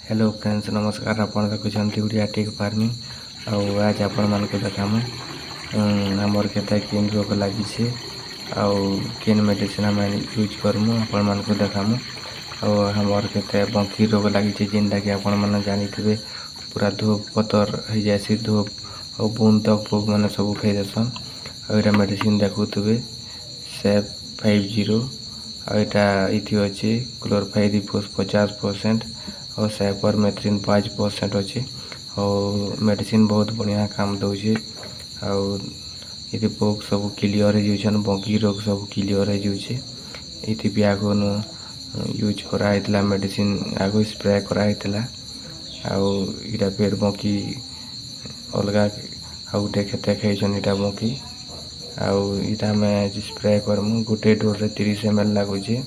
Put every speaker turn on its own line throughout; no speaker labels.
Hello friends नमस्कार आपण देखुछंती Odia take farming आज आपण मान को देखामु हमर केते केन रोग लागि छे केन मेडिसिन हम यूज करमु आपण मान को देखामु हमर केते बंकी रोग लागि छे जिंदा के आपण मान जानिथिबे पूरा धूप पतर हो जासी धूप और बूंद तक पोक माने सब खाइ देसन एटा मेडिसिन देखुथबे सेफ 50 एटा इथि अछि क्लोरफाइरिफोस 50% और सैपर मेथ्रिन 5% अच्छे और मेडिसिन बहुत बढ़िया काम दौचे ये पोक सब क्लियर हो बंकी रोग सब क्लियर हो भी आग यूज कराइला मेडिसिन आग स्प्रे कराइला आउटा फिर बंकी अलग आउटे खेते खाई बंकी आउटा आम स्प्रे करमु गोटे डोर 30 ml लगुचे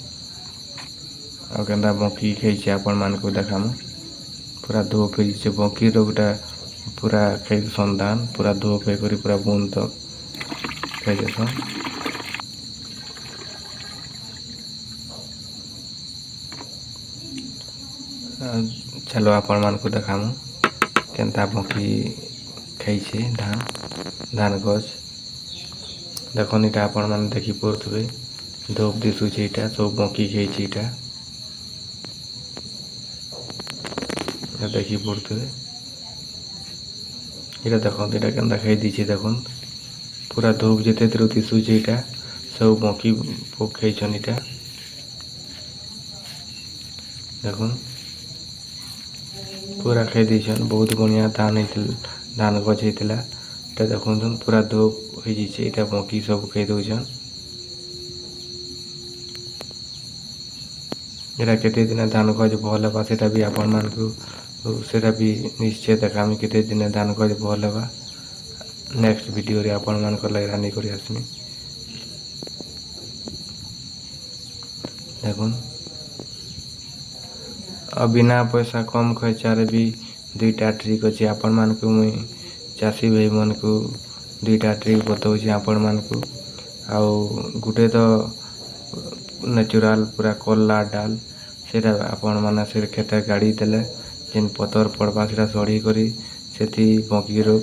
बंकी खाई आपण मान को देखामु पूरा धूप हो बंकी रोगटा पूरा खाई संधान पूरा धूप हो पूरा बूंद तक खाई देसन चलो आपण मान को देखामु केनता बंकी खाई धान गछ देखन इटा आपण मान देखि पड़ुथबे धूप दिशुचे इटा सब बंकी खाई इटा देखी पड़ते ये देखते ये के खाई दीचे देखन पूरा धूप जिते दिशुचे इटा सब बंकी पोक खाईन इटा देखन पूरा खाई दीछन बहुत बढ़िया धान गछ होता देखन पूरा धूप हो जाए बंकी सब खाई दौन यहाँ केते दिन धान गज भल हेबा सेटा भी आपण मान को सेटा भी निश्चय देखामी केते दिन धान गज भल हेबा नेक्स्ट वीडियो रे आपण मान को लैरानी करी आसमी देखुन बिना पैसा कम खर्चारे भी दुईटा ट्रिक अच्छे आपण मान को मुई चाषी भाई मन को दुईटा ट्रिक बताऊँ आपण मान को गुटे तो नेचुरल पूरा कल्ला डाल सेटा आपण माने से खेते गाड़ी देले जेन पतर पड़वा सेटा सड़ी करी सेठी बंकी रोग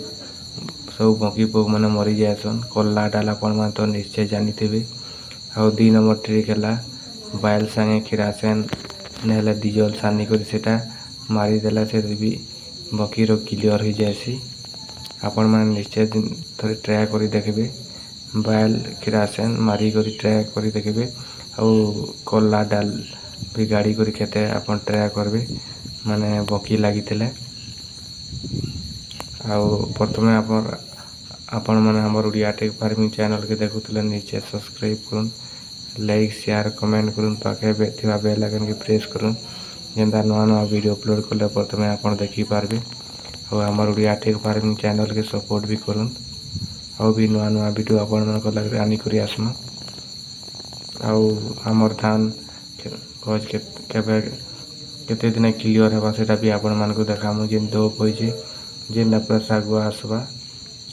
सब बंकी पोक माने मरी जाएसन कल्ला डाल आपण माने तो निश्चय जानिथिबे आ 2 नंबर ट्रिक हैला बायल संगे किरासन नेले डीजल सानी करी सेटा मारी देला से भी बंकी रोग क्लियर हो जाएसी आपण माने निश्चय थोड़े ट्राई करी देखबे बायल किरासन मारी करी ट्राई करी देखबे कल्ला डाल भी गाड़ी करी खेते अपन ट्राई करबे माने बंकी लगी प्रथम आपण माने हमर उड़िया टेक फार्मिंग चैनल के देखुतले नीचे सब्सक्राइब करूँ लाइक शेयर कमेंट करूँ पाखे बेल आइकन के प्रेस करूँ जेनता नुआ नुआ वीडियो अपलोड कले प्रथम आपण देखि पारबे और हमर उड़िया टेक फार्मिंग चैनल के सपोर्ट भी करूँ और भी नुआ नुआ वीडियो आपण मन को लग आनी करी आसमा आमर धान गज केते दिन क्लियर हेबा सेटा भी आपण मान को देखामु जेन धूप होइछे जेन पूरा सागुआ आसबा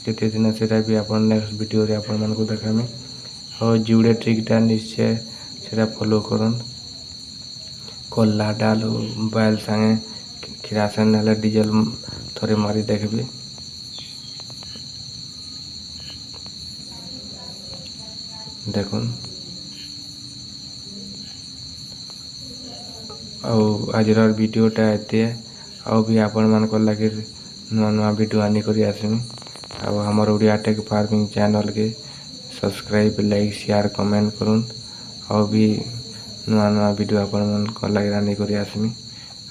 केते दिन सेटा भी आपण नेक्स्ट वीडियो रे आपण मान को देखामी और जुड़े ट्रिकटा निश्चय सेटा फॉलो करन कल्ला डाल बायल संगे किरासन नाले डीजल थोड़े मारी देखबे देखुन आज वीडियोटा एते भी आपण मान को लगे नुआ नुआ वीडियो आनी करी आसमी हमर उड़िया टेक फार्मिंग चैनल के सब्सक्राइब लाइक शेयर कमेंट करूँ और भी नुआ नुआ वीडियो आपण मान को लगे आनी करी आसमी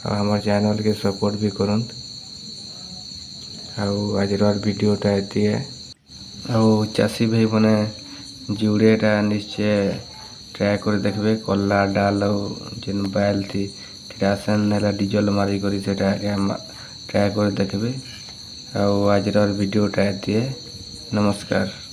हमर चैनल के सपोर्ट भी करूँ आज वीडियोटा एते चाषी भाई मैंने जुड़ेटा निश्चय ट्राई कर देखबे कल्ला डाल जेन बायल थी किरासन नेला डीजल मारी करी सेटा ट्राई कर देखबे आज वीडियोटा एते नमस्कार।